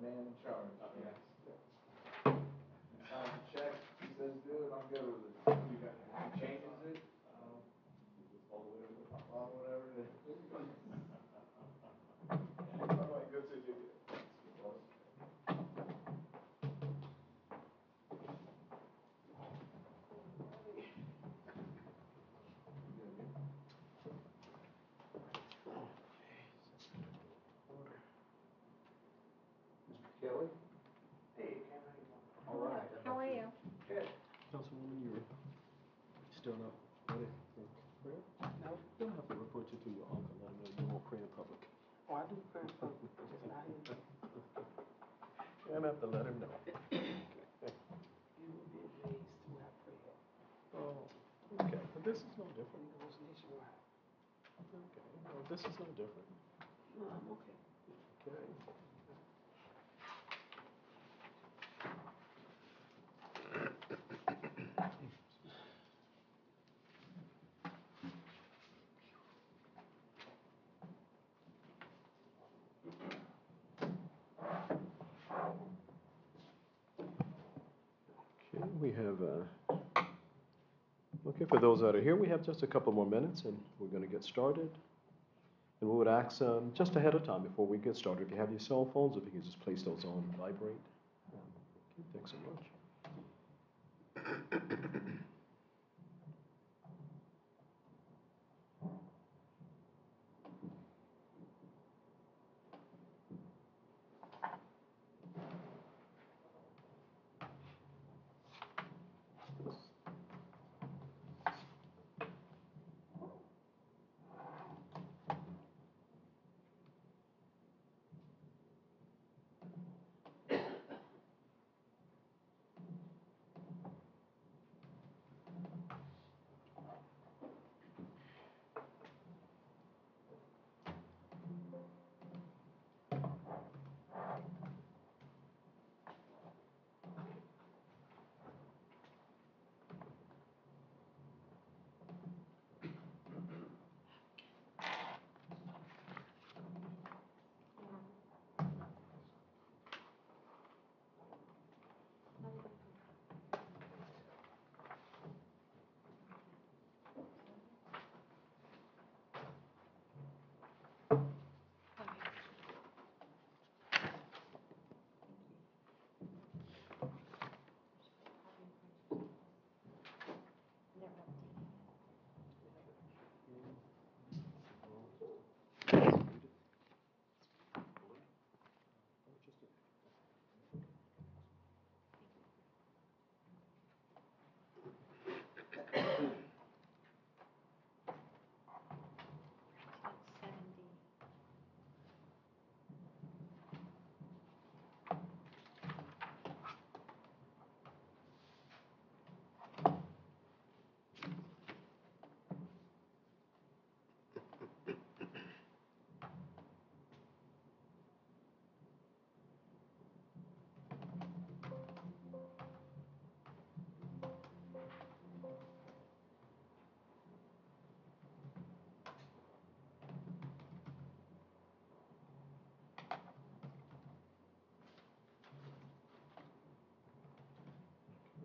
man in charge. Yes. Signs the check, he says good, I'm good with it. You got it. He changes it, You just follow whatever the I'll follow whatever it is. All right, good certificate. Mr. Kelly? Hey, Ken, how you doing? All right. How are you? Good. Councilwoman, you're still not ready for prayer? No. You don't have to report you to your uncle, let him know you won't pray in public. Oh, I do pray in public, just not here. You're gonna have to let him know. You will be amazed where I pray at. Oh, okay, but this is no different. It goes nationwide. Okay, well, this is no different. No, I'm okay. Okay. Okay, we have, okay, for those that are here, we have just a couple more minutes and we're going to get started. And we would ask, just ahead of time before we get started, if you have your cell phones, if you can just place those on vibrate. Okay, thanks so much.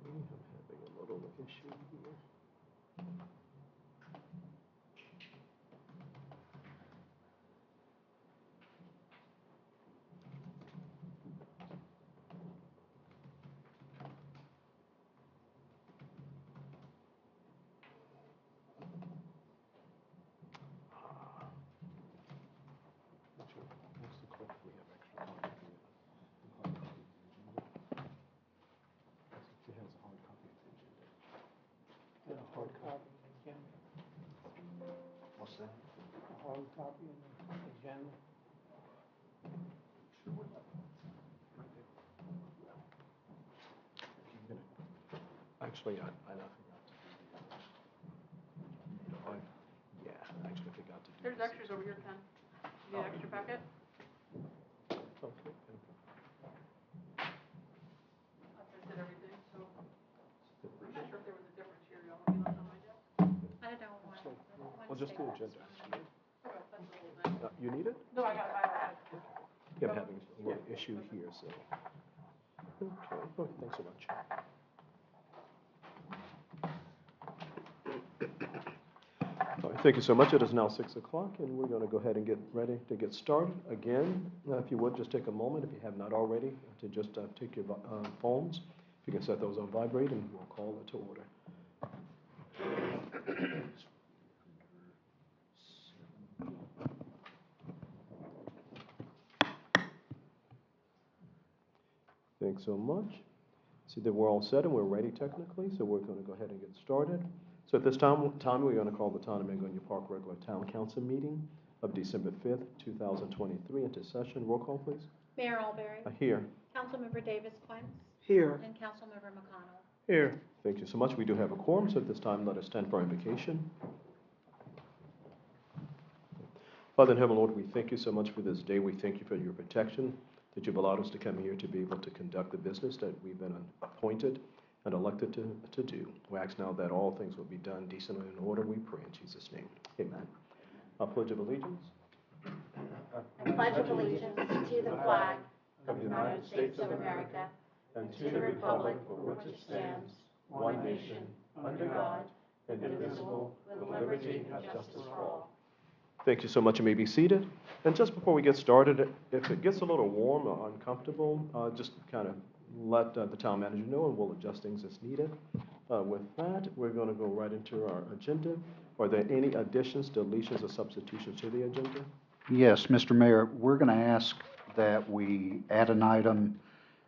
I'm having a little issue here. What's the clock? We have extra copy of the hard copy of the agenda. He has a hard copy of the agenda. Got a hard copy of the agenda. What's that? A hard copy of the agenda. Sure, we have it. Right there. Actually, I forgot to do the, yeah, I actually forgot to do There's this. extras over here, Ken. Need an extra packet? Okay, thank you. I printed everything, so I'm not sure if there was a difference here, y'all. You left on my desk? I don't want Actually, well, just the agenda. Okay, that's the whole thing. You need it? No, I got it. Yeah, I'm having a little issue here, so. Okay, thanks so much. All right, thank you so much. It is now 6 o'clock, and we're going to go ahead and get ready to get started. Again, if you would, just take a moment, if you have not already, to just take your phones. If you can set those on vibrate, and we'll call it to order. Thanks so much. See that we're all set and we're ready technically, so we're going to go ahead and get started. So at this time we're going to call the Town of Mangonia Park regular Town Council meeting of December 5th, 2023 into session. Roll call, please. Mayor Alberry. Here. Councilmember Davis Quinn. Here. And Councilmember McConnell. Here. Thank you so much. We do have a quorum, so at this time let us stand for invocation. Father in heaven, Lord, we thank you so much for this day. We thank you for your protection, that you've allowed us to come here to be able to conduct the business that we've been appointed and elected to do. We ask now that all things will be done decently and in order, we pray in Jesus' name. Amen. A pledge of allegiance. I pledge allegiance to the flag of the United States of America and to the republic for which it stands, one nation, under God, indivisible, with liberty and justice for all. Thank you so much. You may be seated. And just before we get started, if it gets a little warm or uncomfortable, just kind of let the town manager know, and we'll adjust things as needed. With that, we're going to go right into our agenda. Are there any additions, deletions, or substitutions to the agenda? Yes, Mr. Mayor, we're going to ask that we add an item,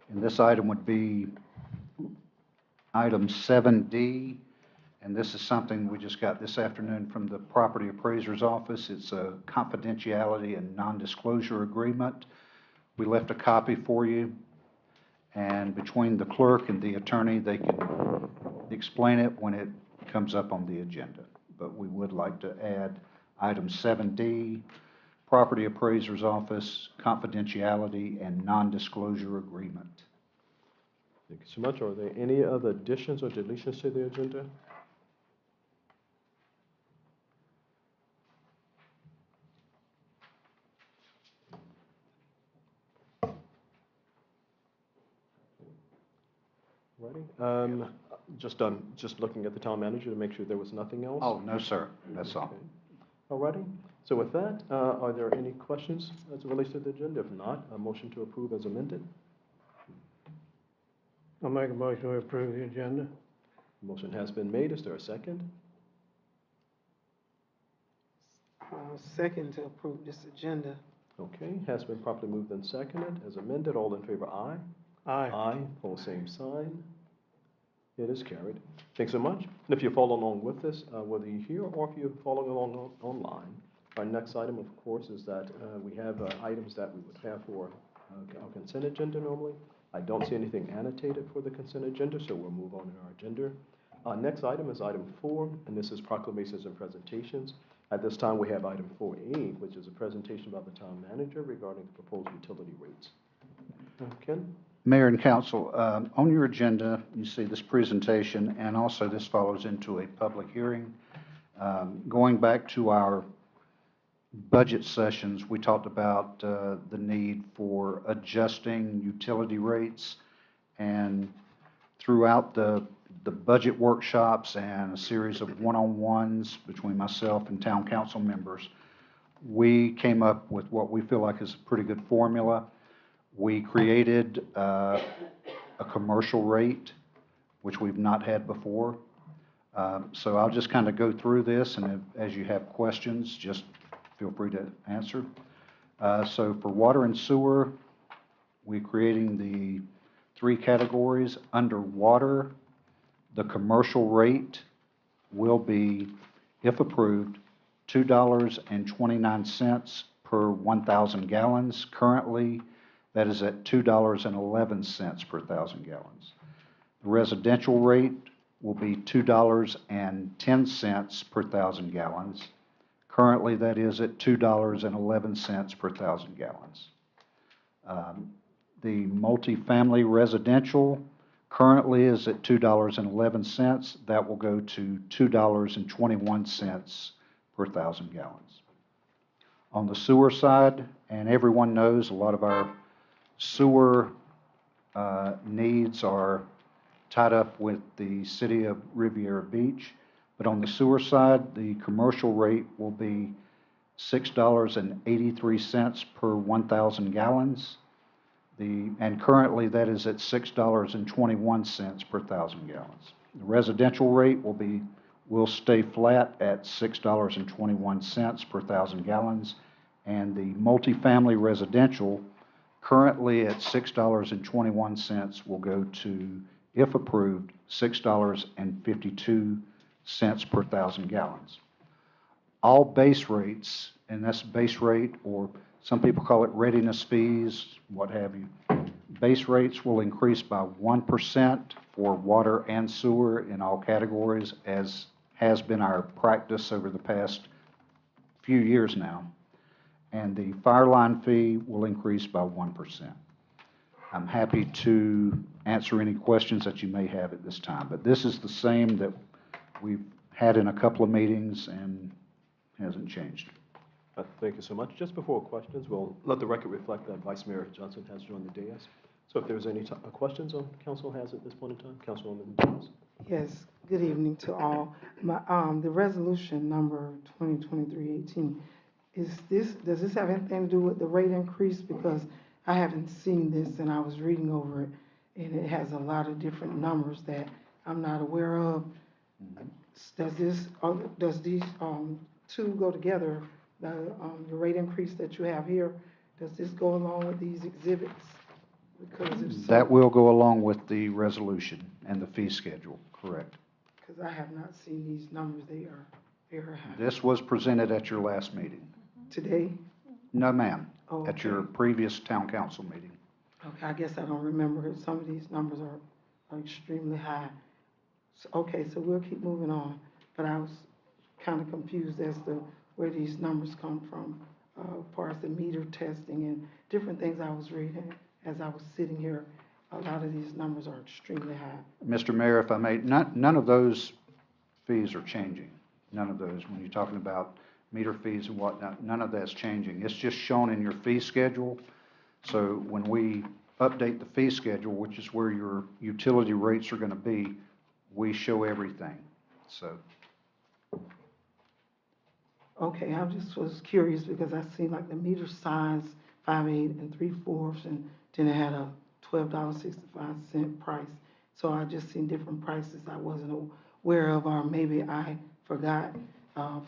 and this item would be item 7D, and this is something we just got this afternoon from the property appraiser's office. It's a confidentiality and non-disclosure agreement. We left a copy for you, and between the clerk and the attorney, they can explain it when it comes up on the agenda. But we would like to add item 7D, property appraiser's office, confidentiality and non-disclosure agreement. Thank you so much. Are there any other additions or deletions to the agenda? Ready? Just looking at the town manager to make sure there was nothing else. Oh, no, sir. That's all. Okay. Alrighty. So with that, are there any questions as it relates to the agenda? If not, a motion to approve as amended. I'll make a motion to approve the agenda. Motion has been made. Is there a second? Second to approve this agenda. Okay, has been properly moved and seconded. As amended, all in favor, aye. Aye. Aye, pose same sign. It is carried. Thanks so much. And if you follow along with this, whether you're here or if you're following along online, our next item, of course, is that we have items that we would have for our consent agenda normally. I don't see anything annotated for the consent agenda, so we'll move on in our agenda. Next item is item 4, and this is proclamations and presentations. At this time, we have item 4A, which is a presentation by the town manager regarding the proposed utility rates. Ken? Mayor and council, on your agenda, you see this presentation, and also this follows into a public hearing. Going back to our budget sessions, we talked about the need for adjusting utility rates, and throughout the budget workshops and a series of one-on-ones between myself and town council members, we came up with what we feel like is a pretty good formula. We created a commercial rate, which we've not had before. So I'll just kind of go through this, and as you have questions, just feel free to answer. So for water and sewer, we're creating the 3 categories. Under water, the commercial rate will be, if approved, $2.29 per 1,000 gallons. Currently, that is at $2.11 per 1,000 gallons. The residential rate will be $2.10 per 1,000 gallons. Currently, that is at $2.11 per 1,000 gallons. The multifamily residential currently is at $2.11. That will go to $2.21 per 1,000 gallons. On the sewer side, and everyone knows, a lot of our sewer needs are tied up with the city of Riviera Beach. But on the sewer side, the commercial rate will be $6.83 per 1,000 gallons. And currently that is at $6.21 per 1,000 gallons. The residential rate will stay flat at $6.21 per 1,000 gallons. And the multifamily residential, currently at $6.21, will go to, if approved, $6.52 per 1,000 gallons. All base rates, and that's base rate, or some people call it readiness fees, what have you, base rates will increase by 1% for water and sewer in all categories, as has been our practice over the past few years now. And the fire line fee will increase by 1%. I'm happy to answer any questions that you may have at this time, but this is the same that we've had in a couple of meetings and hasn't changed. Thank you so much. Just before questions, we'll let the record reflect that Vice Mayor Johnson has joined the dais. So if there's any questions council has at this point in time, Councilwoman Thomas. Yes, good evening to all. The resolution number 2023-18, does this have anything to do with the rate increase? Because I haven't seen this and I was reading over it, and it has a lot of different numbers that I'm not aware of. Does these two go together? The rate increase that you have here, does this go along with these exhibits? Because if so, That will go along with the resolution and the fee schedule, correct. because I have not seen these numbers, they are very high. This was presented at your last meeting. Today? No, ma'am, Oh, at your okay. previous town council meeting. Okay, I guess I don't remember. Some of these numbers are extremely high. So, okay, so we'll keep moving on. But I was kind of confused as to where these numbers come from, as far as the meter testing and different things I was reading as I was sitting here. A lot of these numbers are extremely high. Mr. Mayor, if I may, none of those fees are changing. None of those, when you're talking about meter fees and whatnot, none of that's changing. It's just shown in your fee schedule. So when we update the fee schedule, which is where your utility rates are going to be, we show everything. So. Okay, I just was curious because I seen like the meter size 5/8 and 3/4, and then it had a $12.65 price. So I just seen different prices I wasn't aware of, or maybe I forgot.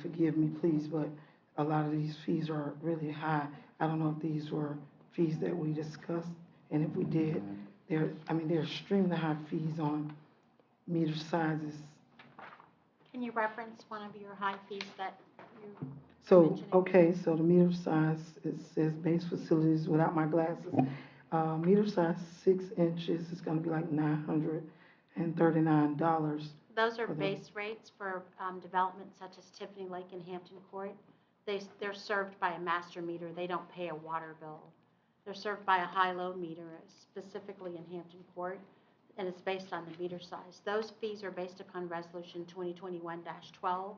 Forgive me, please, but a lot of these fees are really high. I don't know if these were fees that we discussed, and if we did, they're extremely high fees on meter sizes. Can you reference one of your high fees that you So, mentioning? okay, so the meter size, it says base facilities without my glasses. Meter size 6 inches is gonna be like $939. Those are for the- base rates for developments such as Tiffany Lake and Hampton Court. They're served by a master meter. They don't pay a water bill. They're served by a high-low meter, specifically in Hampton Court, and it's based on the meter size. Those fees are based upon Resolution 2021-12.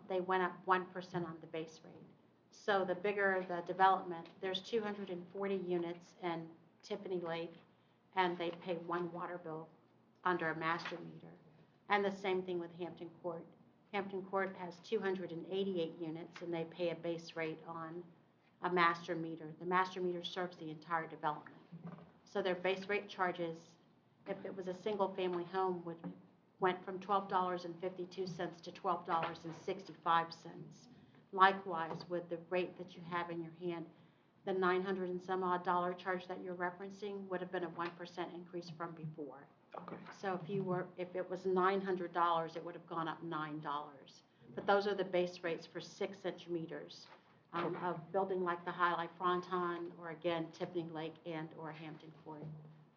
They went up 1% on the base rate. So the bigger the development, there's 240 units in Tiffany Lake, and they pay one water bill under a master meter. And the same thing with Hampton Court. Hampton Court has 288 units, and they pay a base rate on a master meter. The master meter serves the entire development. So their base rate charges, if it was a single-family home, went from $12.52 to $12.65. Likewise, with the rate that you have in your hand, the $900 and some odd dollar charge that you're referencing would have been a 1% increase from before. Okay. So if it was $900, it would have gone up $9. But those are the base rates for 6-inch meters of building like the Highlight Fronton, or again, Tiffany Lake or Hampton Court.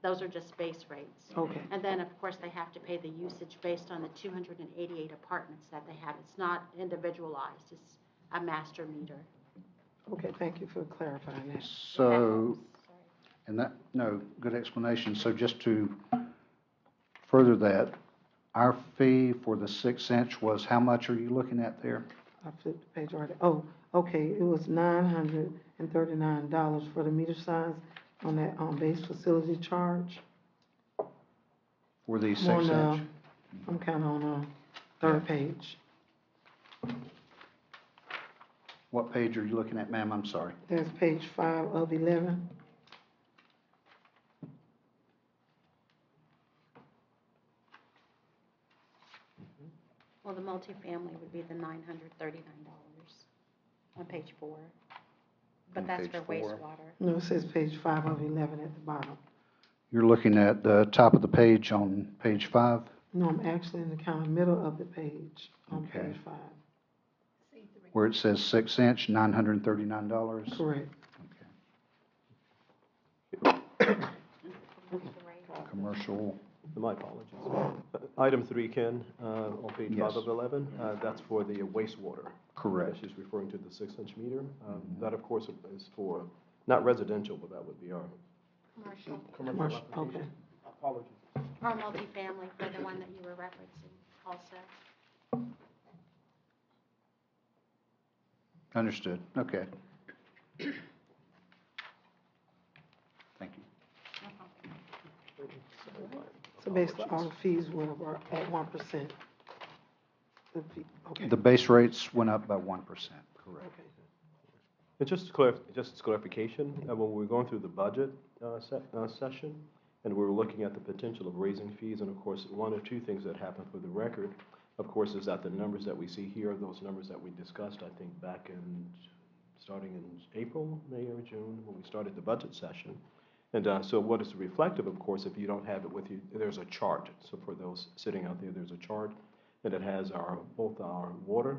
Those are just base rates. Okay. And then, of course, they have to pay the usage based on the 288 apartments that they have. It's not individualized, it's a master meter. Okay, thank you for clarifying that. So, good explanation. So just to further that, our fee for the 6-inch was, how much are you looking at there? I flipped the page already. Oh, okay, it was $939 for the meter size on that, base facility charge. For the I'm 6 on, inch? I'm kinda on, third page. What page are you looking at, ma'am? I'm sorry. That's page 5 of 11. Well, the multifamily would be the $939 on page 4. But On that's page for 4. wastewater. No, it says page 5 of 11 at the bottom. You're looking at the top of the page on page 5? No, I'm actually in the kinda middle of the page on Okay. page 5. Where it says 6 inch, $939? Correct. Commercial, My apologies. Item 3, Ken, on page 5 Yes. of 11, that's for the wastewater. correct. She's referring to the 6-inch meter. That, of course, is for, not residential, but that would be our Commercial, Commercial, okay. Apologies. or multifamily for the one that you were referencing also. Understood, okay. Thank you. So basically, all the fees went up at 1%. The fee, okay. The base rates went up by 1%, correct. Okay. And just as clarification, when we were going through the budget session, and we were looking at the potential of raising fees, and of course, one or two things that happened for the record, of course, is that the numbers that we see here are those numbers that we discussed, I think, back in, starting in April, May or June, when we started the budget session. And so what is reflective, of course, if you don't have it with you, there's a chart. So for those sitting out there, there's a chart, and it has both our water,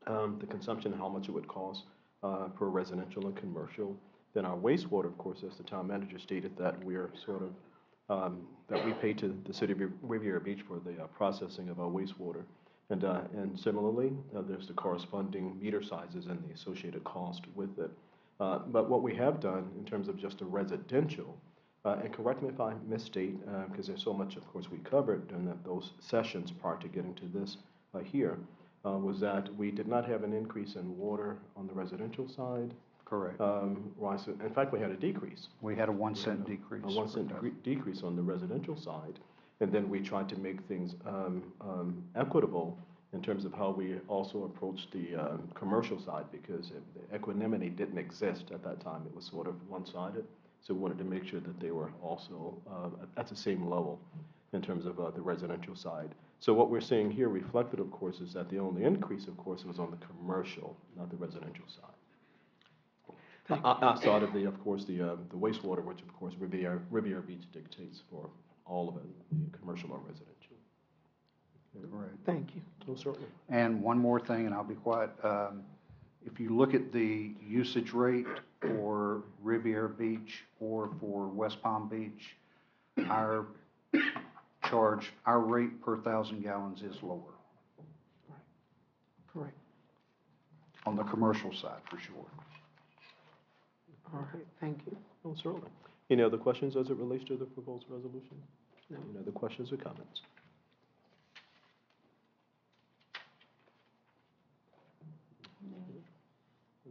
the consumption, how much it would cost per residential and commercial. Then our wastewater, of course, as the town manager stated, that we're sort of, that we pay to the city of Riviera Beach for the processing of our wastewater. And similarly, there's the corresponding meter sizes and the associated cost with it. But what we have done in terms of just a residential, and correct me if I misstate, because there's so much, of course, we covered during those sessions prior to getting to this here, was that we did not have an increase in water on the residential side. Correct. Right, so in fact, we had a decrease. We had a 1 cent decrease. A 1 cent decrease on the residential side. And then we tried to make things equitable in terms of how we also approached the commercial side, because the equanimity didn't exist at that time. It was sort of one-sided. So we wanted to make sure that they were also at the same level in terms of the residential side. So what we're seeing here reflected, of course, is that the only increase, of course, was on the commercial, not the residential side. Outside of of course, the wastewater, which, of course, Riviera Beach dictates for all of it, the commercial or residential. Correct. Thank you. Oh, certainly. And one more thing, and I'll be quiet. If you look at the usage rate for Riviera Beach or for West Palm Beach, our rate per 1,000 gallons is lower Correct. on the commercial side, for sure. All right, thank you. Oh, certainly. Any other questions as it relates to the proposed resolution? No. Any other questions or comments?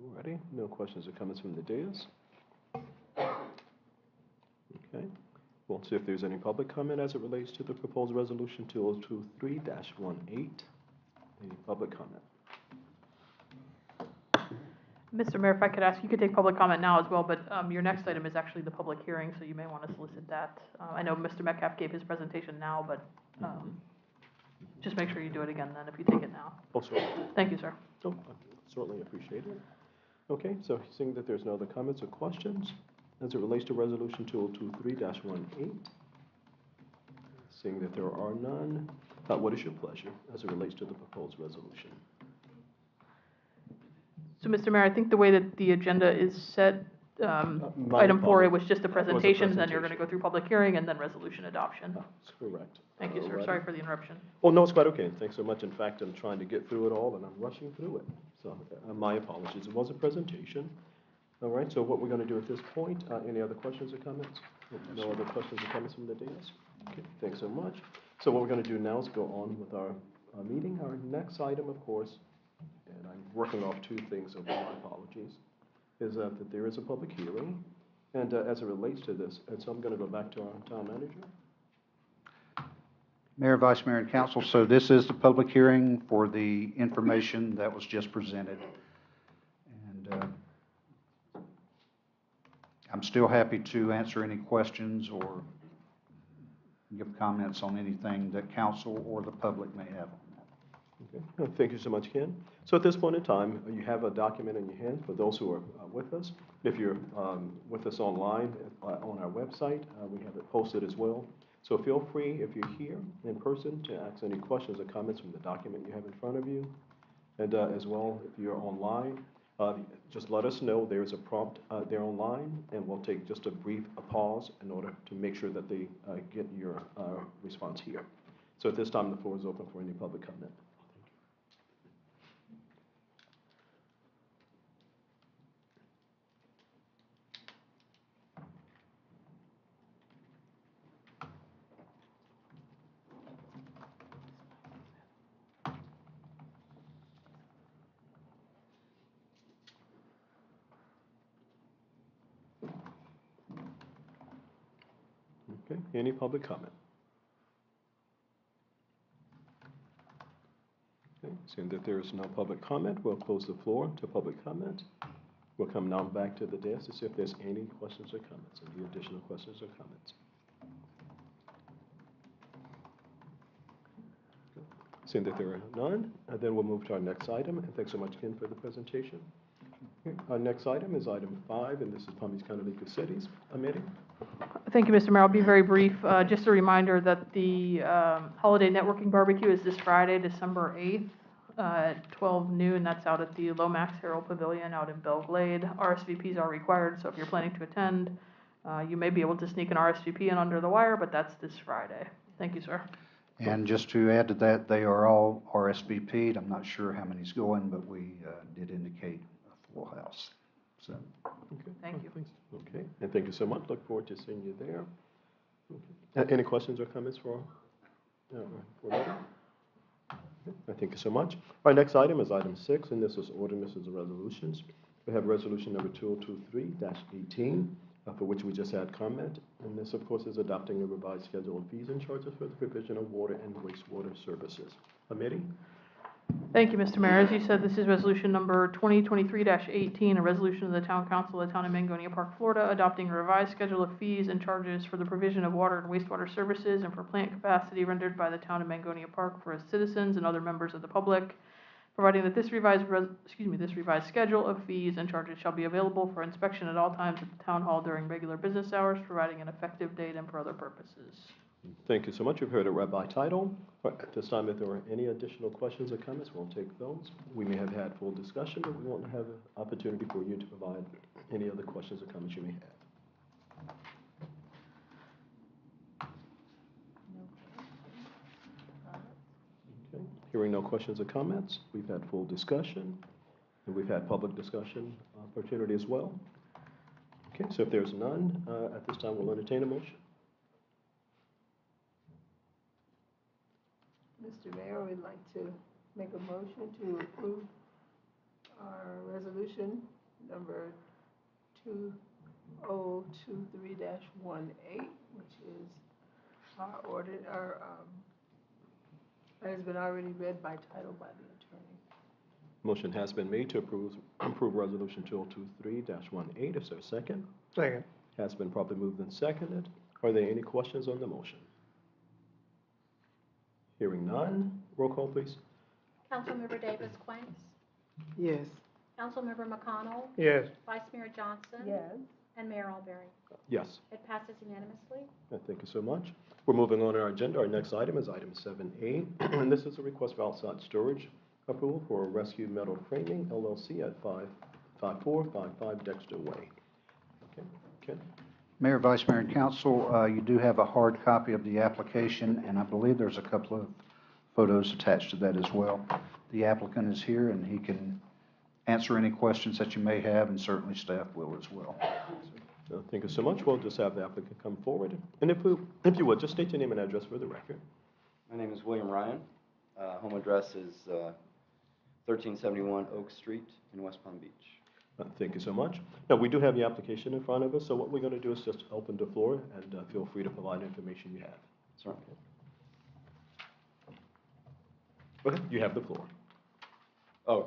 All righty, no questions or comments from the dais. Okay, we'll see if there's any public comment as it relates to the proposed resolution 2023-18. Any public comment? Mr. Mayor, if I could ask, you could take public comment now as well, but your next item is actually the public hearing, so you may want to solicit that. I know Mr. Metcalf gave his presentation now, but just make sure you do it again then if you take it now. Oh, certainly. Thank you, sir. Oh, I certainly appreciate it. Okay, so seeing that there's no other comments or questions as it relates to resolution 2023-18, seeing that there are none, what is your pleasure as it relates to the proposed resolution? So, Mr. Mayor, I think the way that the agenda is set, My item 4, it apologies. was just a That was a presentation, then you're going to presentation. go through public hearing and then resolution adoption. That's correct. Thank you, sir. Alrighty. Sorry for the interruption. Oh, no, it's quite okay. Thanks so much. In fact, I'm trying to get through it all, and I'm rushing through it. So my apologies. It was a presentation. All right, so what we're going to do at this point, any other questions or comments? No other questions or comments from the dais? Okay, thanks so much. So what we're going to do now is go on with our meeting. Our next item, of course, and I'm working off two things, so my apologies, is that there is a public hearing. And as it relates to this, and so I'm going to go back to our town manager. Mayor, Vice Mayor, and Council, so this is the public hearing for the information that was just presented. And I'm still happy to answer any questions or give comments on anything that council or the public may have on that. Okay. Thank you so much, Ken. So at this point in time, you have a document in your hand for those who are with us. If you're with us online on our website, we have it posted as well. So feel free, if you're here in person, to ask any questions or comments from the document you have in front of you. And as well, if you're online, just let us know. There's a prompt there online, and we'll take just a brief pause in order to make sure that they get your response here. So at this time, the floor is open for any public comment. Okay, any public comment? Okay, seeing that there is no public comment, we'll close the floor to public comment. We'll come now back to the desk to see if there's any questions or comments, any additional questions or comments. Okay. Seeing that there are none, then we'll move to our next item, and thanks so much, Ken, for the presentation. Okay, our next item is item 5, and this is Palm Beach County League of Cities. Amity? Thank you, Mr. Mayor. I'll be very brief. Just a reminder that the holiday networking barbecue is this Friday, December 8th at 12 noon. That's out at the Lomax Herald Pavilion out in Belle Glade. RSVPs are required, so if you're planning to attend, you may be able to sneak an RSVP in under the wire, but that's this Friday. Thank you, sir. And just to add to that, they are all RSVP'd. I'm not sure how many's going, but we did indicate a full house. So. Okay. Thank you. Thanks. Okay, and thank you so much. Look forward to seeing you there. Okay. Any questions or comments for Megan? Okay. Thank you so much. Our next item is item 6, and this is ordinances and resolutions. We have resolution number 2023-18, for which we just had comment. And this, of course, is adopting a revised schedule of fees and charges for the provision of water and wastewater services. Amity? Thank you, Mr. Mayor. As you said, this is resolution number 2023-18, a resolution of the Town Council of the Town of Mangonia Park, Florida, adopting a revised schedule of fees and charges for the provision of water and wastewater services and for plant capacity rendered by the Town of Mangonia Park for its citizens and other members of the public, providing that this revised schedule of fees and charges shall be available for inspection at all times at the Town Hall during regular business hours, providing an effective date and for other purposes. Thank you so much. You've heard it read by title. At this time, if there are any additional questions or comments, we'll take those. We may have had full discussion, but we want to have an opportunity for you to provide any other questions or comments you may have. Okay. Hearing no questions or comments, we've had full discussion, and we've had public discussion opportunity as well. Okay, so if there's none, at this time, we'll entertain a motion. Mr. Mayor, we'd like to make a motion to approve our resolution number 2023-18, which is our that has been already read by title by the attorney. Motion has been made to approve resolution 2023-18. Is there a second? Second. Has been properly moved and seconded. Are there any questions on the motion? Hearing none, roll call, please. Councilmember Davis Quince, Yes. Councilmember McConnell, Yes. Vice Mayor Johnson, Yes. and Mayor Alberry. Yes. It passes unanimously. Thank you so much. We're moving on to our agenda. Our next item is item 7A, and this is a request for outside storage approval for Rescue Metal Framing LLC at 55455 Dexter Way. Okay, Ken? Mayor, Vice Mayor, and Council, you do have a hard copy of the application, and I believe there's a couple of photos attached to that as well. The applicant is here, and he can answer any questions that you may have, and certainly staff will as well. Thank you so much. We'll just have the applicant come forward. And if you would, just state your name and address for the record. My name is William Ryan. Home address is 1371 Oak Street in West Palm Beach. Thank you so much. Now, we do have the application in front of us, so what we're going to do is just open the floor, and feel free to provide information you have. Certainly. Okay, you have the floor. Oh,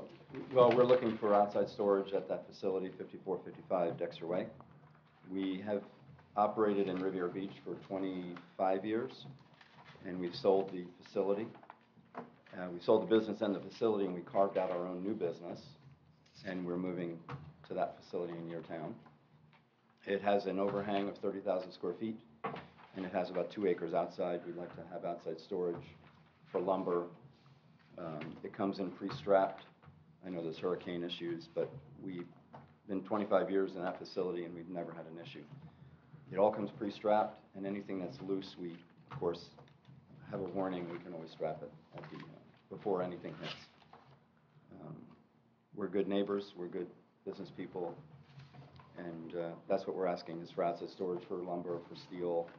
well, we're looking for outside storage at that facility, 5455 Dexter Way. We have operated in Riviera Beach for 25 years, and we've sold the facility. We sold the business and the facility, and we carved out our own new business, and we're moving to that facility in your town. It has an overhang of 30,000 square feet, and it has about 2 acres outside. We'd like to have outside storage for lumber. It comes in pre-strapped. I know there's hurricane issues, but we've been 25 years in that facility, and we've never had an issue. It all comes pre-strapped, and anything that's loose, we, of course, have a warning. We can always strap it at the, before anything hits. We're good neighbors, we're good business people, and that's what we're asking, is for outside storage for lumber, for steel.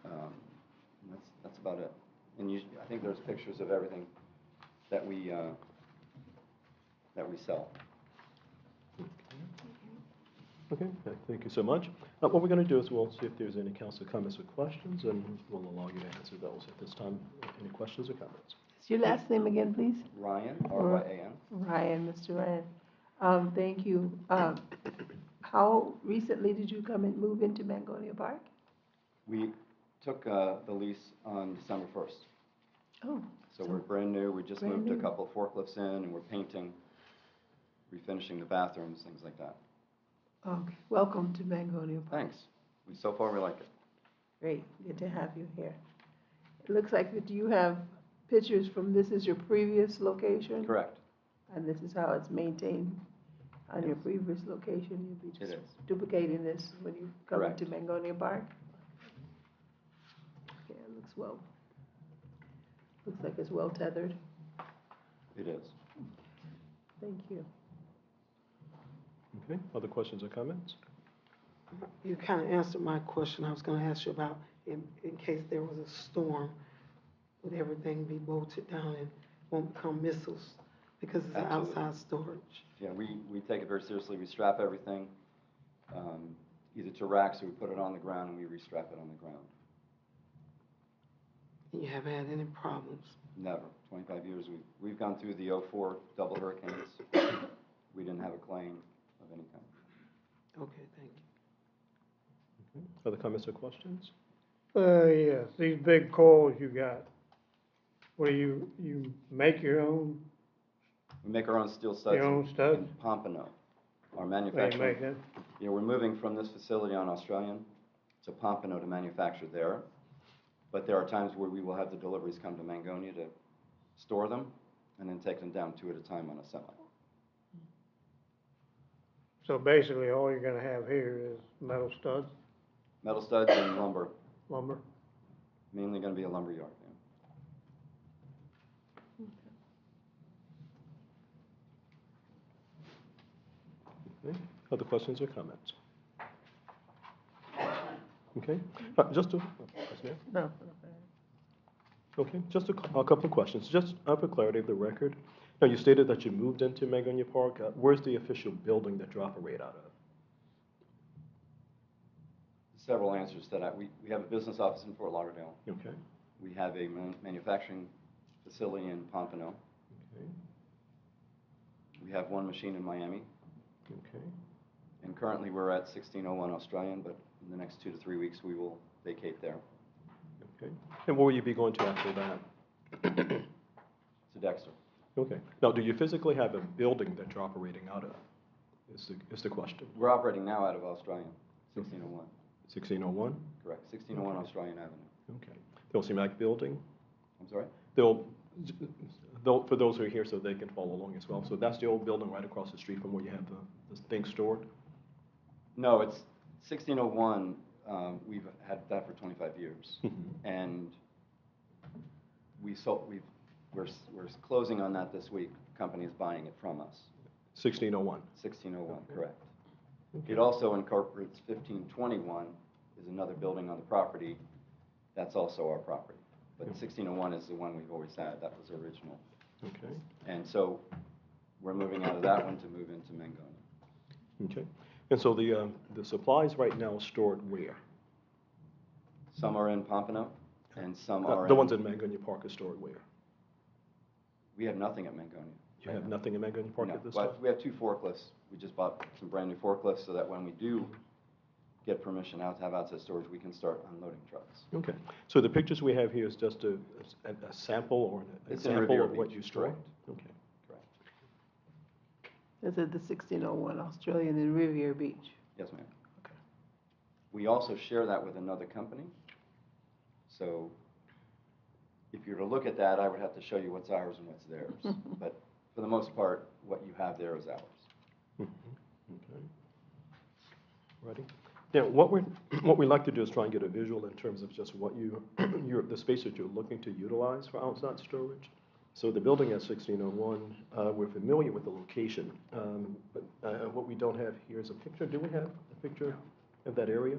And that's about it. And I think there's pictures of everything that we sell. Okay, thank you so much. What we're going to do is we'll see if there's any council comments or questions, and we'll allow you to answer those at this time. Any questions or comments? What's your last name again, please? Ryan, R-Y-A-N. Ryan, Mr. Ryan. Thank you. How recently did you come and move into Mangonia Park? We took the lease on December 1st. Oh. So we're brand new. We just brand moved a new. couple of forklifts in, and we're painting, refinishing the bathrooms, things like that. Okay, welcome to Mangonia Park. Thanks. So far, we like it. Great, good to have you here. It looks like that you have pictures from, this is your previous location? Correct. And this is how it's maintained on your previous location? You'll be It just is. duplicating this when you come Correct. into Mangonia Park? Okay, it looks like it's well tethered. It is. Thank you. Okay, other questions or comments? You kind of answered my question. I was going to ask you about in case there was a storm, would everything be bolted down and won't become missiles because it's Absolutely. outside storage? Yeah, we take it very seriously. We strap everything either to racks or we put it on the ground and we restrap it on the ground. You haven't had any problems? Never. 25 years. We've gone through the 04 double hurricanes. We didn't have a claim of any kind. Okay, thank you. Okay. Other comments or questions? Yes, these big coils you got, where you make your own, We make our own steel studs your own stuff? in Pompano. Our They make manufacturing. that? Yeah, we're moving from this facility on Australian to Pompano to manufacture there. But there are times where we will have the deliveries come to Mangonia to store them and then take them down 2 at a time on a semi. So basically, all you're gonna have here is metal studs, Metal studs and lumber, lumber? mainly going to be a lumber yard. Yeah. Okay. Other questions or comments? Okay, just to, Vice Mayor? No. Okay, just a couple of questions, just for clarity of the record. Now, you stated that you moved into Mangonia Park. Where's the official building that you operate out of? Several answers to that. We have a business office in Fort Lauderdale. Okay, We have a manufacturing facility in Pompano. okay, We have one machine in Miami. okay. And currently, we're at 1601 Australian, but in the next 2 to 3 weeks, we will vacate there Okay. And where will you be going to after that? to Dexter. Okay. Now, do you physically have a building that you're operating out of? Is the question. We're operating now out of Australian, 1601. 1601? Correct, 1601 Australian Avenue. Okay. They'll seem like building. I'm sorry? They'll, for those who are here so they can follow along as well. So that's the old building right across the street from where you have the things stored? No, it's 1601. We've had that for 25 years. And we're closing on that this week. Company is buying it from us. 1601. 1601, correct. It also incorporates 1521 is another building on the property. That's also our property. But 1601 is the one we've always had. That was original. Okay. And so we're moving out of that one to move into Mangonia. Okay. And so the supplies right now are stored where? Some are in Pompano, and some are The ones in Mangonia Park are stored where? We have nothing at Mangonia. You have nothing in Mangonia Park No, at this time? but we have 2 forklifts. We just bought some brand-new forklifts so that when we do get permission out to have outside storage, we can start unloading trucks. Okay. So the pictures we have here is just a sample or an It's in example Riviera of what Beach, you store? correct. Okay. Correct. Is it the 1601 Australian in Riviera Beach? Yes, ma'am. Okay. We also share that with another company. So if you were to look at that, I would have to show you what's ours and what's theirs. But for the most part, what you have there is ours. Mhm. Okay. Ready? Now, what we'd like to do is try and get a visual in terms of just what the space that you're looking to utilize for outside storage. So the building at 1601, we're familiar with the location, but what we don't have here is a picture. Do we have a picture of that area?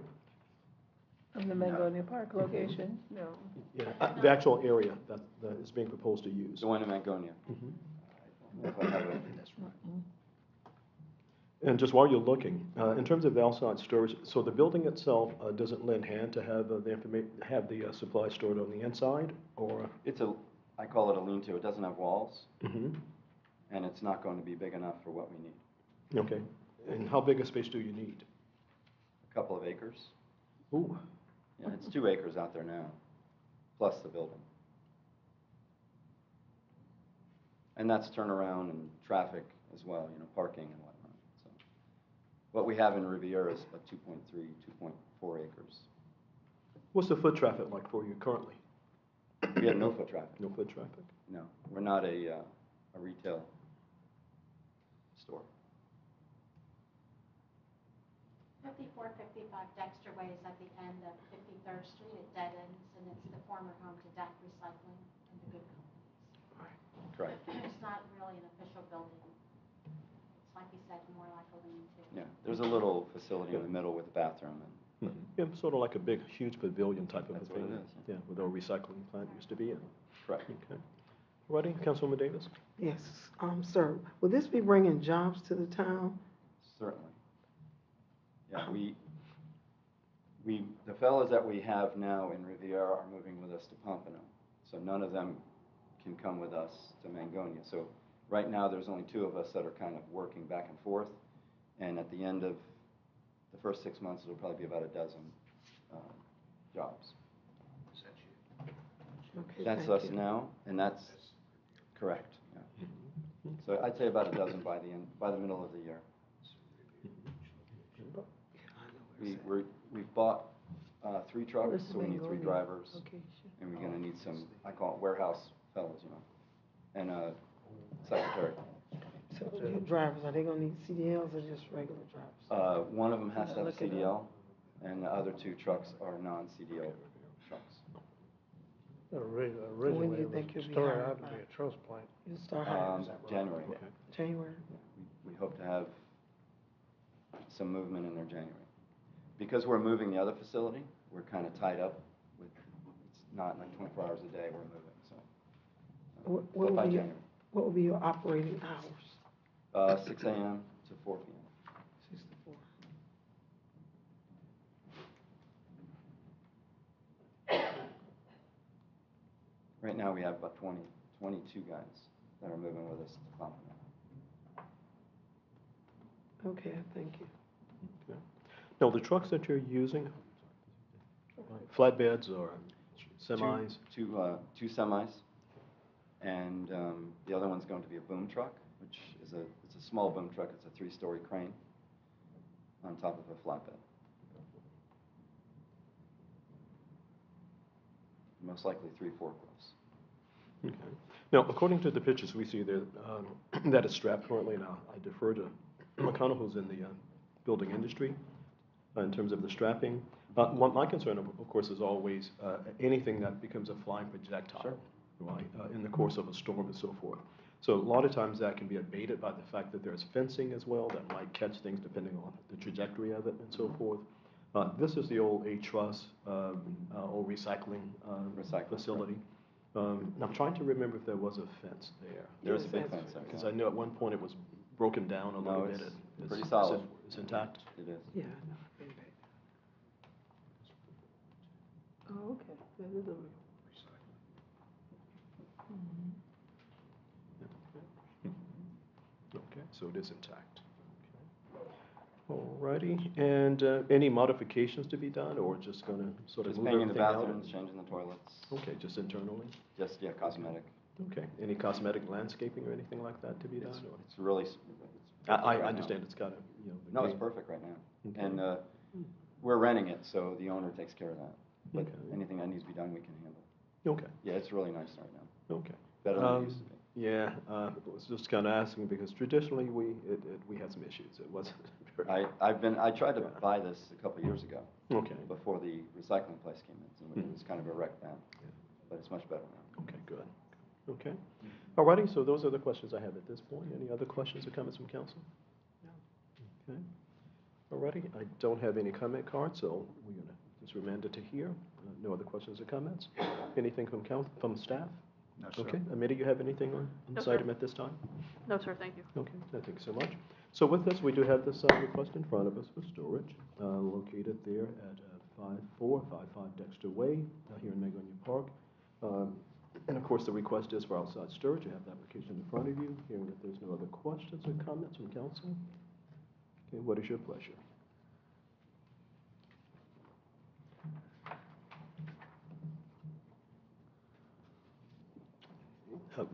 From the Mangonia Park location? No. Yeah, the actual area that is being proposed to use. The one in Mangonia. Mhm. I don't know if I have a- And just while you're looking, in terms of the outside storage, so the building itself doesn't lend hand to have the supply stored on the inside, or? I call it a lean-to. It doesn't have walls, Mhm. and it's not going to be big enough for what we need. Okay. And how big a space do you need? A couple of acres. Ooh. Yeah, it's 2 acres out there now, plus the building. And that's turnaround and traffic as well, parking and whatnot. So what we have in Riviera is about 2.3, 2.4 acres. What's the foot traffic like for you currently? We have no foot traffic. No foot traffic? No, we're not a retail store. 5455 Dexter Way is at the end of 53rd Street. It dead ends, and it's the former home to DAC Recycling and the Good Companies. Correct. It's not really an official building. It's like you said, more like a lean-to. Yeah, there's a little facility in the middle with a bathroom and Yeah, sort of like a big, huge pavilion type of a That's what thing. it is, Yeah, where the recycling plant used to be in. correct. Okay. Ready, Councilwoman Davis? Yes, sir, will this be bringing jobs to the town? Certainly. Yeah, the fellows that we have now in Riviera are moving with us to Pompano. So none of them can come with us to Mangonia. So right now, there's only 2 of us that are kind of working back and forth. And at the end of the first 6 months, it'll probably be about a dozen jobs. Okay, That's thank us you. now, and that's correct. Yeah. So I'd say about a dozen by the middle of the year. We've bought 3 trucks, Where's the so we need 3 Mangonia drivers, location? and we're gonna need some, I call it warehouse fellows, and a secretary. So your drivers, are they gonna need CDLs or just regular drivers? One of them has to have a Look it up. CDL, and the other 2 trucks are non-CDL trucks. Originally, you it think was you'll be started hired out to by? be a trust plant. You'll start hiring January. January? We hope to have some movement in there January. Because we're moving the other facility, we're kind of tied up with, it's not like 24 hours a day we're moving, so. What But will by be, January. what will be your operating hours? 6 a.m. to 4 p.m. 6 to 4. Right now, we have about 22 guys that are moving with us to Pompano. Okay, thank you. Okay. Now, the trucks that you're using, flatbeds or semis? Two semis, and the other one's going to be a boom truck, which is it's a small boom truck. It's a 3-story crane on top of a flatbed. Most likely 3 forklifts. Okay. Now, according to the pictures we see there, that is strapped currently now. I defer to McConnell, who's in the building industry, in terms of the strapping. My concern, of course, is always anything that becomes a flying projectile, right, in the course of a storm and so forth. So a lot of times that can be abated by the fact that there's fencing as well that might catch things depending on the trajectory of it and so forth. This is the old A-Truss old recycling facility. I'm trying to remember if there was a fence there. There's a big fence there. Because I know at one point it was broken down a little No, bit? it's It's- pretty solid. It's intact? It is. Yeah, I know, I've been back. Oh, okay, that is a real. Okay, so it is intact. Okay. All righty, and any modifications to be done, or just gonna sort of Just move painting the everything out? bathrooms, changing the toilets, Okay, just internally? just, yeah, cosmetic. Okay, any cosmetic landscaping or anything like that to be done? It's, or- it's really, it's I perfect right now. understand it's got a, you know. the No, it's green- perfect right now. Okay. And, we're renting it, so the owner takes care of that. But Okay. anything that needs to be done, we can handle. Okay, Yeah, it's really nice right now, okay. better than it used to be. Yeah, I was just kind of asking because traditionally we had some issues. It wasn't very. I tried to Yeah. buy this a couple of years ago, Okay, before the recycling place came in, so it Mhm. was kind of a wreck then, Yeah. but it's much better now. okay, good. Okay. All righty, so those are the questions I have at this point. Any other questions or comments from council? No. Okay. All righty, I don't have any comment cards, so we're going to just remand it to here. No other questions or comments? Anything from staff? No, sir. Okay, Amita, you have anything on No, this sir. item at this time? No, sir, thank you. Okay, thank you so much. So with this, we do have this request in front of us for storage, located there at 5455 Dexter Way, here in Magonia Park. And of course, the request is for outside storage. You have the application in front of you. Hearing that there's no other questions or comments from council. Okay, what is your pleasure?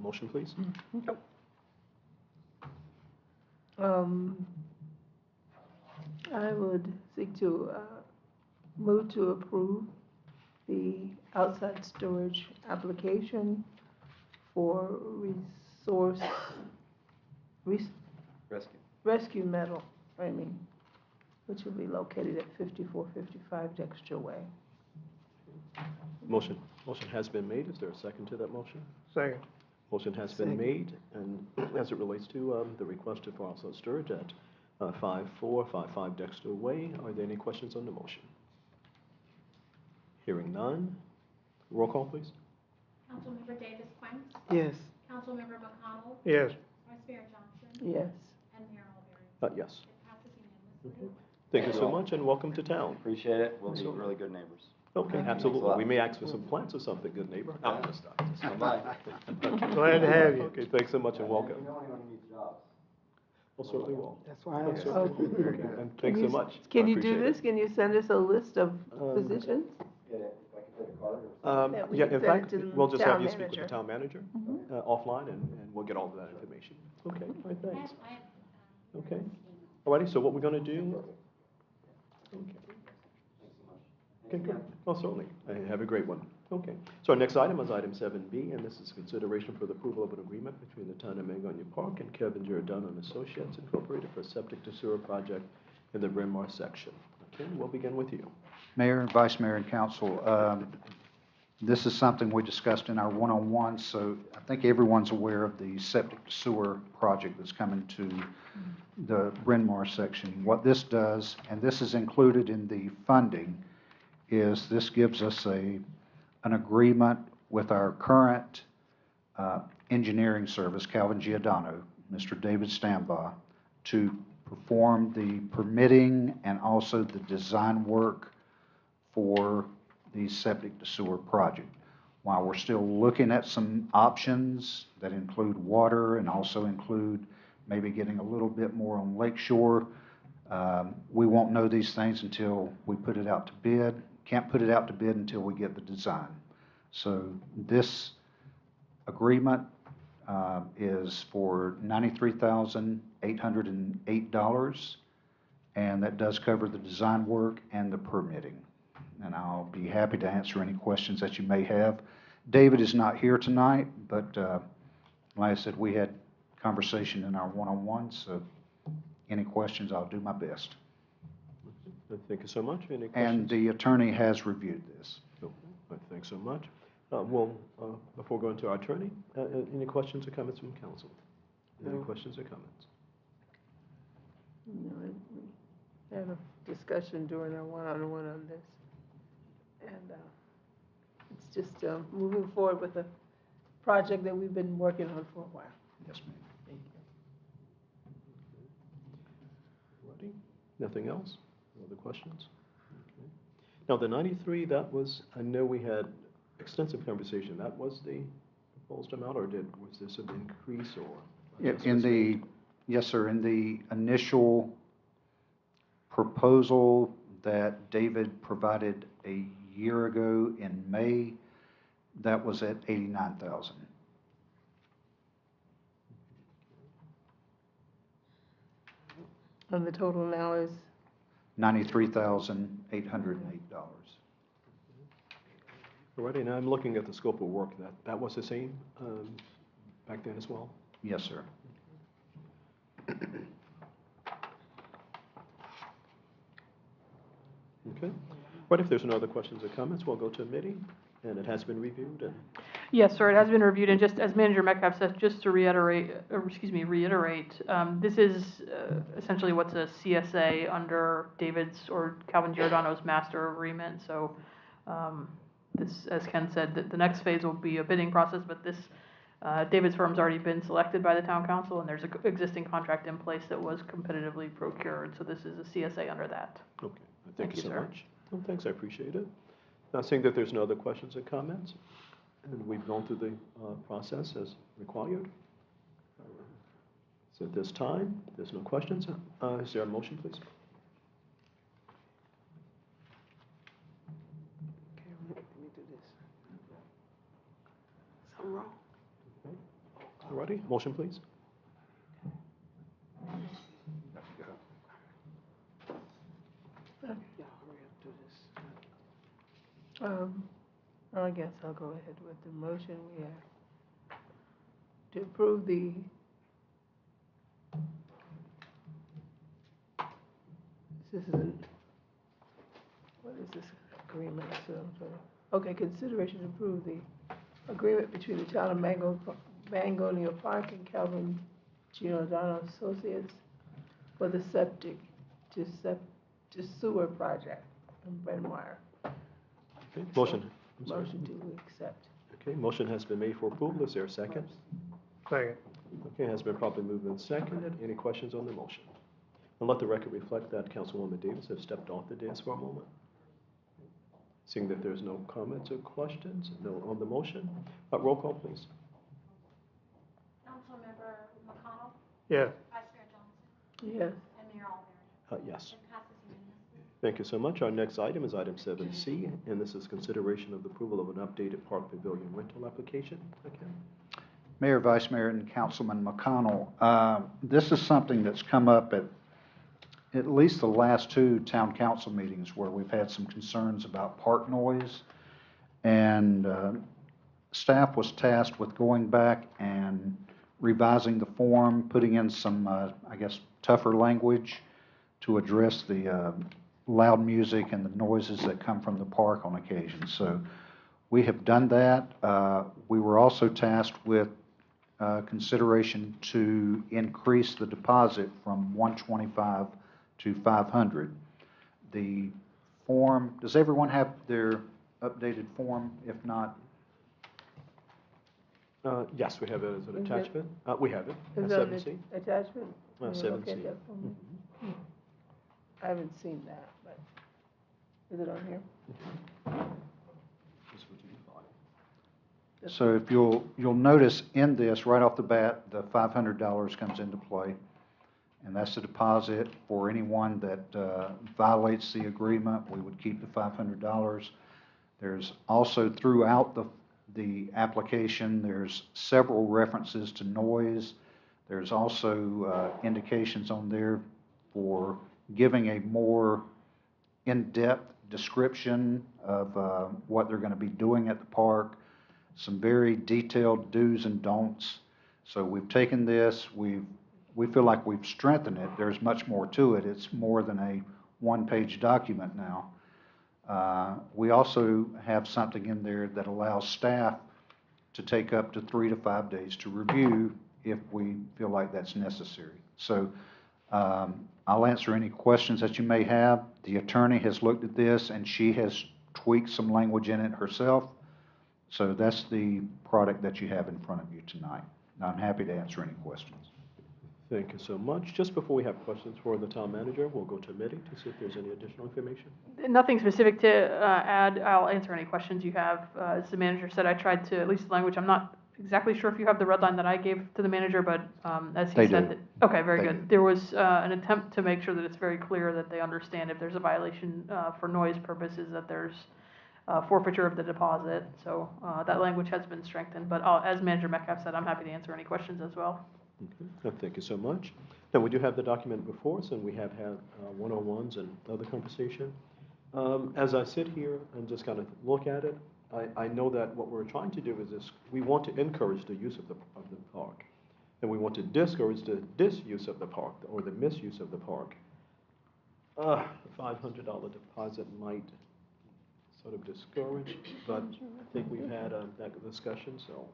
Motion, please. I would seek to, move to approve the outside storage application for resource, res- Rescue. rescue metal framing, which will be located at 5455 Dexter Way. Motion has been made. Is there a second to that motion? Second. Motion has been Second. made, and as it relates to the request for outside storage at 5455 Dexter Way, are there any questions on the motion? Hearing none. Roll call, please. Councilmember Davis Quinn, Yes. Councilmember McConnell, Yes. Vice Mayor Johnson, Yes. and Mayor Alberry. Yes. It passes unanimously. Okay. Thank you so much, and welcome to town. Appreciate it, we'll be Absolutely. really good neighbors. Okay, Thanks a absolutely. lot. We may ask for some plants or something, good neighbor. No, Yeah. just Come by. Glad to have you. Okay, thanks so much and welcome. If you know anyone who needs jobs. Well, certainly will. That's why I Yes, asked. sir. Okay, and thanks so much. I Can you do appreciate this? it. Can you send us a list of Um, positions? Get it, if I could get a card or something. That we Yeah, can in send it fact, to the we'll just have town you speak with the manager. town manager offline, and we'll get all of that information. Okay, all right, thanks. Okay. All righty, so what we're going to do. Okay. Okay, good. Oh, certainly. Have a great one. Okay. So our next item is item 7B, and this is consideration for the approval of an agreement between the town of Magonia Park and Kevin Giordano and Associates Incorporated for a septic to sewer project in the Bryn Mawr section. Okay, we'll begin with you. Mayor, Vice Mayor, and Council, this is something we discussed in our one-on-one, so I think everyone's aware of the septic to sewer project that's coming to the Bryn Mawr section. What this does, and this is included in the funding, is this gives us an agreement with our current engineering service, Calvin Giordano, Mr. David Stambaugh, to perform the permitting and also the design work for the septic to sewer project. While we're still looking at some options that include water and also include maybe getting a little bit more on Lake Shore, we won't know these things until we put it out to bid. Can't put it out to bid until we get the design. So this agreement is for $93,808, and that does cover the design work and the permitting. And I'll be happy to answer any questions that you may have. David is not here tonight, but like I said, we had conversation in our one-on-one, so any questions, I'll do my best. Thank you so much. Any And questions? the attorney has reviewed this. Okay, all right, thanks so much. Before going to our attorney, any questions or comments from council? Any No. questions or comments? You know, we had a discussion during our one-on-one on this. And it's just moving forward with a project that we've been working on for a while. Yes, ma'am. Thank Nothing else? No other questions? Okay. Now, the 93, that was, I know we had extensive conversation. That was the proposed amount, or was this an increase or? In adjustments the, made? yes, sir, in the initial proposal that David provided a year ago in May, that was at 89,000. And the total now is, $93,808. All righty, now I'm looking at the scope of work. That was the same back then as well? Yes, sir. Okay. Right, if there's no other questions or comments, we'll go to committee, and it has been reviewed, and Yes, sir, it has been reviewed, and just as Manager Metcalf said, just to reiterate, this is essentially what's a CSA under David's or Calvin Giordano's master agreement, so this, as Ken said, the next phase will be a bidding process, but this, David's firm's already been selected by the town council, and there's an existing contract in place that was competitively procured, so this is a CSA under that. okay. Thank Thank you, you so sir. much. Well, thanks, I appreciate it. Now, seeing that there's no other questions or comments, and we've gone through the process as required. So at this time, there's no questions. Is there a motion, please? okay, let me do this. Something wrong? All righty, motion, please. Y'all hurry up, do this. I guess I'll go ahead with the motion we have. To approve the this isn't, what is this agreement? Okay, consideration to approve the agreement between the town of Mangonia Park and Calvin Giordano Associates for the septic to sewer project in Brentwood. Okay, motion. I'm sorry. Motion to accept. Okay, motion has been made for approval. Is there a second? Second. Okay, has been properly moved and seconded. Any questions on the motion? And let the record reflect that Councilwoman Davis has stepped off the dais for a moment. Seeing that there's no comments or questions, no on the motion, roll call, please. Councilmember McConnell, Yes. Vice Mayor Johnson, Yes. and Mayor Alberto. Yes. It passes unanimously. Thank you so much. Our next item is item 7C, and this is consideration of the approval of an updated Park Pavilion rental application. Okay. Mayor, Vice Mayor, and Councilman McConnell, this is something that's come up at least the last two town council meetings where we've had some concerns about park noise. And staff was tasked with going back and revising the form, putting in some, I guess, tougher language to address the loud music and the noises that come from the park on occasion. So we have done that. We were also tasked with consideration to increase the deposit from $125 to $500. The form, does everyone have their updated form? If not, Yes, we have it as an Is it- attachment. We have it. Is At that 7C. an attachment? Can you look 7C. at that for me? I haven't seen that, but is it on here? This would be fine. so if you'll notice in this, right off the bat, the $500 comes into play. And that's the deposit for anyone that violates the agreement. We would keep the $500. There's also throughout the application, there's several references to noise. There's also indications on there for giving a more in-depth description of what they're going to be doing at the park, some very detailed do's and don'ts. So we've taken this, we feel like we've strengthened it. There's much more to it. It's more than a one-page document now. We also have something in there that allows staff to take up to 3 to 5 days to review if we feel like that's necessary. So I'll answer any questions that you may have. The attorney has looked at this and she has tweaked some language in it herself. So that's the product that you have in front of you tonight. Now, I'm happy to answer any questions. Thank you so much. Just before we have questions for the town manager, we'll go to Mitty to see if there's any additional information. Nothing specific to add. I'll answer any questions you have. As the manager said, I tried to, at least the language, I'm not exactly sure if you have the red line that I gave to the manager, but as he They said. do. Okay, very They good. do. There was an attempt to make sure that it's very clear that they understand if there's a violation for noise purposes, that there's forfeiture of the deposit. So that language has been strengthened, but as Manager Metcalf said, I'm happy to answer any questions as well. Okay. Thank you so much. Now, we do have the document before us, and we have had one-on-ones and other conversation. As I sit here and just kind of look at it, I know that what we're trying to do is this: we want to encourage the use of the park, and we want to discourage the disuse of the park or the misuse of the park. The $500 deposit might sort of discourage, but I think we've had that discussion. So,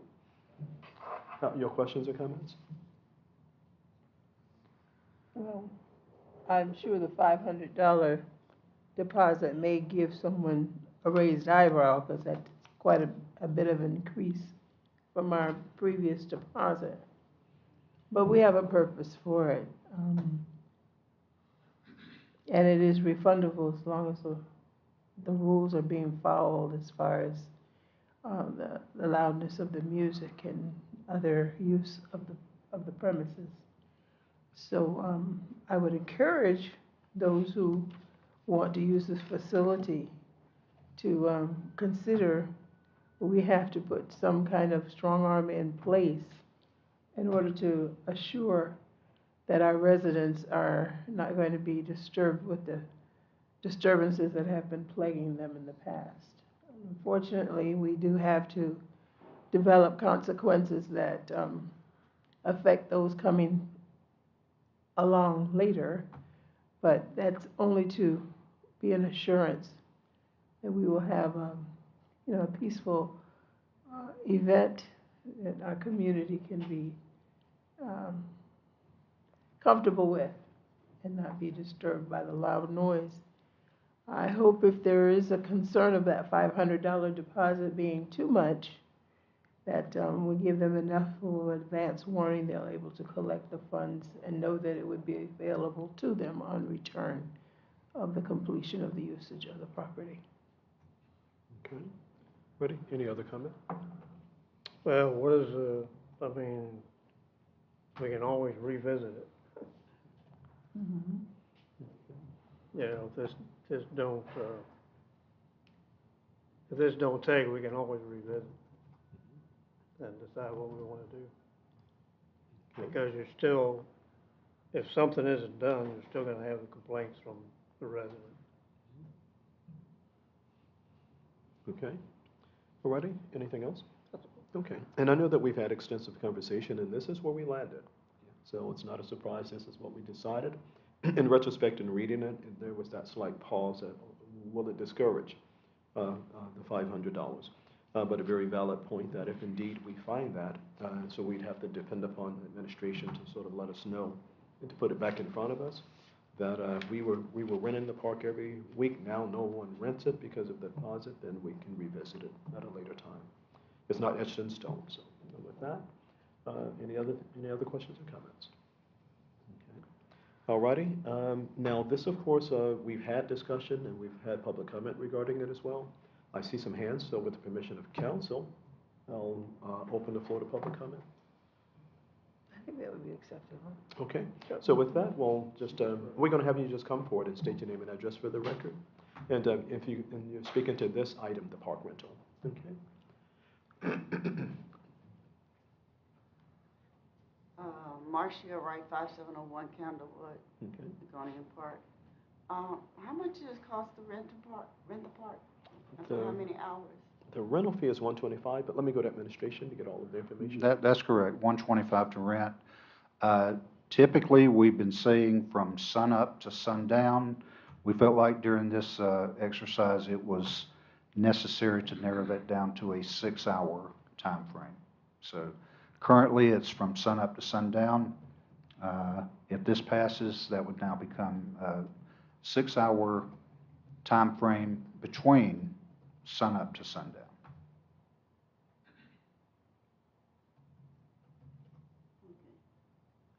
your questions or comments? Well, I'm sure the $500 deposit may give someone a raised eyebrow, because that's quite a bit of an increase from our previous deposit. But we have a purpose for it. And it is refundable as long as the rules are being followed as far as the loudness of the music and other use of the premises. So I would encourage those who want to use this facility to consider we have to put some kind of strong arm in place in order to assure that our residents are not going to be disturbed with the disturbances that have been plaguing them in the past. Unfortunately, we do have to develop consequences that affect those coming along later, but that's only to be an assurance that we will have a peaceful event that our community can be comfortable with and not be disturbed by the loud noise. I hope if there is a concern of that $500 deposit being too much, that we give them enough of advance warning they'll be able to collect the funds and know that it would be available to them on return of the completion of the usage of the property. Okay. Ready? Any other comment? Well, what is, we can always revisit it. You know, if this don't take, we can always revisit and decide what we want to do. Because you're still, if something isn't done, you're still gonna have the complaints from the residents. Okay. All righty. Anything else? Okay. And I know that we've had extensive conversation, and this is where we landed. So it's not a surprise. This is what we decided. In retrospect, in reading it, there was that slight pause that will it discourage the $500? But a very valid point that if indeed we find that, so we'd have to depend upon the administration to sort of let us know and to put it back in front of us that we were renting the park every week. Now no one rents it because of the deposit, then we can revisit it at a later time. It's not etched in stone. So with that, any other questions or comments? Okay. All righty. Now this, of course, we've had discussion and we've had public comment regarding it as well. I see some hands, so with the permission of council, I'll open the floor to public comment. I think that would be acceptable. Okay, so with that, we'll just, we're going to have you just come forward and state your name and address for the record. And if you're speaking to this item, the park rental, okay? Marcia Wright, 5701 Candlewood, Okay. Gonian Park. How much does it cost to rent the park? And for how many hours? The rental fee is $125, but let me go to administration to get all of the information. That's correct, $125 to rent. Typically, we've been saying from sunup to sundown. We felt like during this exercise, it was necessary to narrow that down to a 6-hour time frame. So currently, it's from sunup to sundown. If this passes, that would now become a 6-hour time frame between sunup to sundown.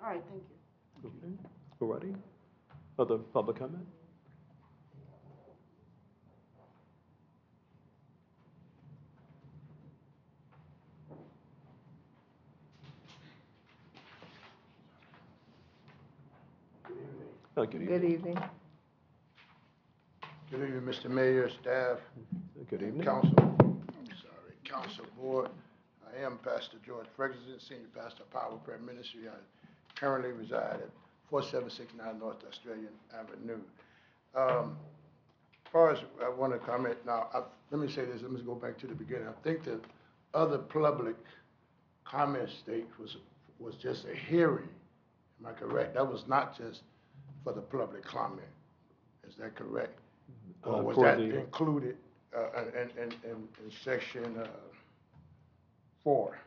All right, thank you. Okay, all righty. Other public comment? Good Good evening. evening. Good evening, Mr. Mayor, staff, Good evening. council board. I am Pastor George Ferguson, Senior Pastor of Power Prayer Ministry. I currently reside at 4769 North Australian Avenue. As far as I want to comment now, let me say this, let me go back to the beginning. I think the other public comment stage was just a hearing. Am I correct? That was not just for the public comment. Is that correct? Or was for that the- included in section 4?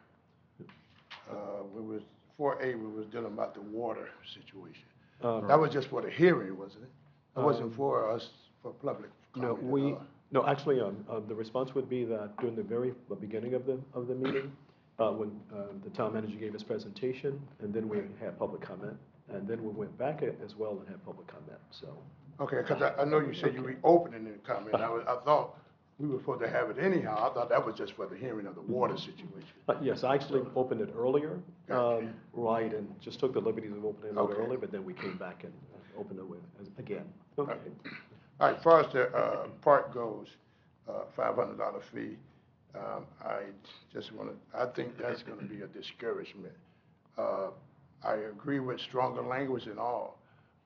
We was 4A, we was dealing about the water situation. That was just for the hearing, wasn't it? It wasn't for us, for public No, comment. no, actually, the response would be that during the very beginning of the meeting, when the town manager gave his presentation, and then we had public comment, and then we went back as well and had public comment, so. Okay, because I know you said you reopening the comment. I thought we were supposed to have it anyhow. I thought that was just for the hearing of the water situation. Yes, I actually opened it earlier, Gotcha. right, and just took the liberties of opening it a little Okay. earlier, but then we came back and opened it again. Okay. All right, as far as the park goes, $500 fee, I just want to, I think that's going to be a discouragement. I agree with stronger language and all,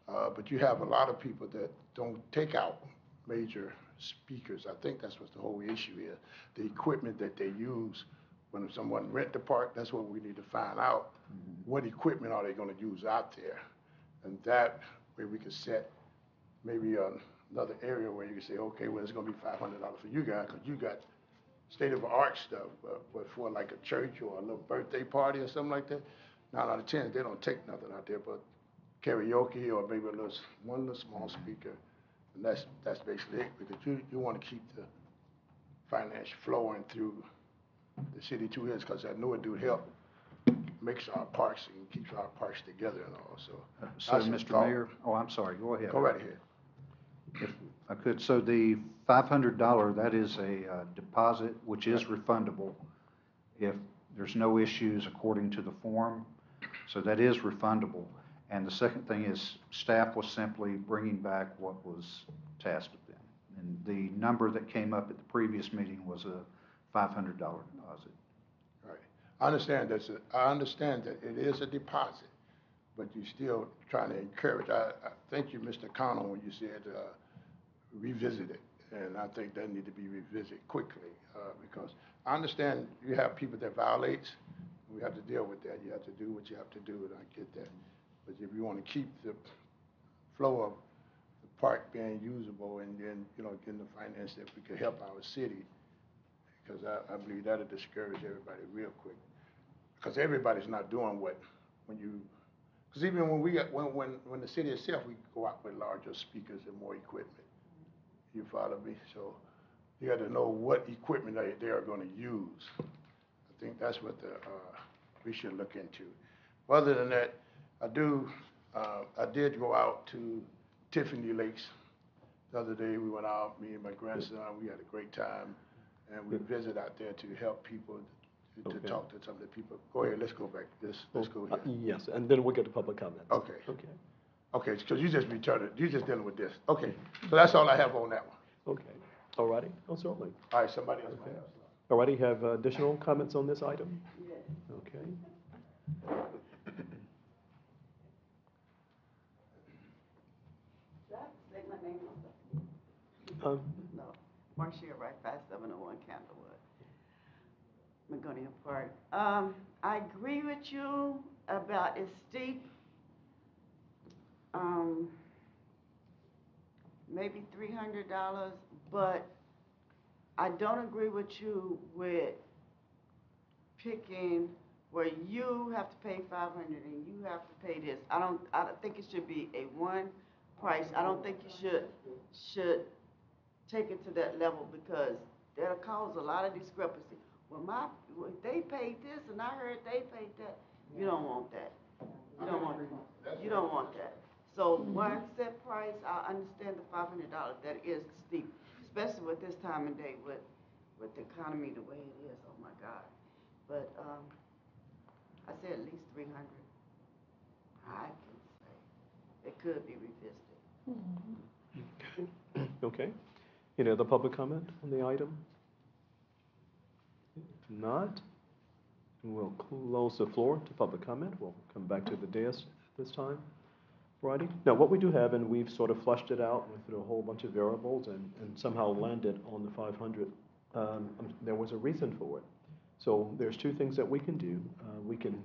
but you have a lot of people that don't take out major speakers. I think that's what the whole issue is. The equipment that they use when someone rent the park, that's what we need to find out. What equipment are they going to use out there? And that way we could set maybe another area where you can say, okay, well, it's going to be $500 for you guys because you got state-of-the-art stuff, but for like a church or a little birthday party or something like that, 9 out of 10, they don't take nothing out there but karaoke or maybe one little small speaker. And that's basically it, because you want to keep the finance flowing through the city too, because I know it do help makes our parks and keeps our parks together and all, so. So, that's a Mr. thought. Mayor, oh, I'm sorry, go ahead. Go right ahead. If I could, so the $500, that is a deposit, which is refundable if there's no issues according to the form, so that is refundable. And the second thing is, staff was simply bringing back what was tasked of them. And the number that came up at the previous meeting was a $500 deposit. Right. I understand that it is a deposit, but you're still trying to encourage. I thank you, Mr. Connell, when you said revisit it. And I think that need to be revisited quickly, because I understand you have people that violates. We have to deal with that. You have to do what you have to do, and I get that. But if you want to keep the flow of the park being usable and then, getting the finance that we could help our city, because I believe that'll discourage everybody real quick. Because everybody's not doing because even when the city itself, we go out with larger speakers and more equipment. You follow me? So you got to know what equipment they are going to use. I think that's what we should look into. Other than that, I did go out to Tiffany Lakes the other day. We went out, me and my grandson, we had a great time. And we visited out there to help people, to Okay. talk to some of the people. Go ahead, let's go back. Let's go here. Yes, and then we'll get to public comments. Okay. Okay, Okay, because you just dealing with this. Okay, so that's all I have on that one. okay, all righty, oh, certainly. All right, somebody else might have something. All righty, have additional comments on this item? Yes. Okay. Do I have to say my name on the? Um, No, Marcia, right, 5701 Candlewood, Magonia Park. I agree with you about it's steep. Maybe $300, but I don't agree with you with picking where you have to pay $500 and you have to pay this. I don't think it should be a one price. I don't think you should take it to that level, because that'll cause a lot of discrepancy. Well, they paid this and I heard they paid that. You don't want that. You don't want that. You don't want that. So one set price, I understand the $500, that is steep, especially with this time of day with the economy the way it is, oh my God. But, I say at least 300. I can say, it could be revisited. Okay. Any other public comment on the item? If not, we'll close the floor to public comment. We'll come back to the dais this time. Righty. Now, what we do have, and we've sort of flushed it out through a whole bunch of variables and somehow landed on the 500, there was a reason for it. So there's two things that we can do. We can,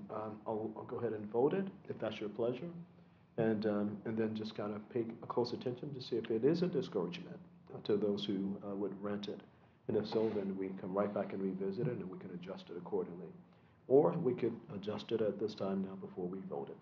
I'll go ahead and vote it, if that's your pleasure, and then just kind of pay a close attention to see if it is a discouragement to those who would rent it. And if so, then we come right back and revisit it, and we can adjust it accordingly. Or we could adjust it at this time now before we vote it.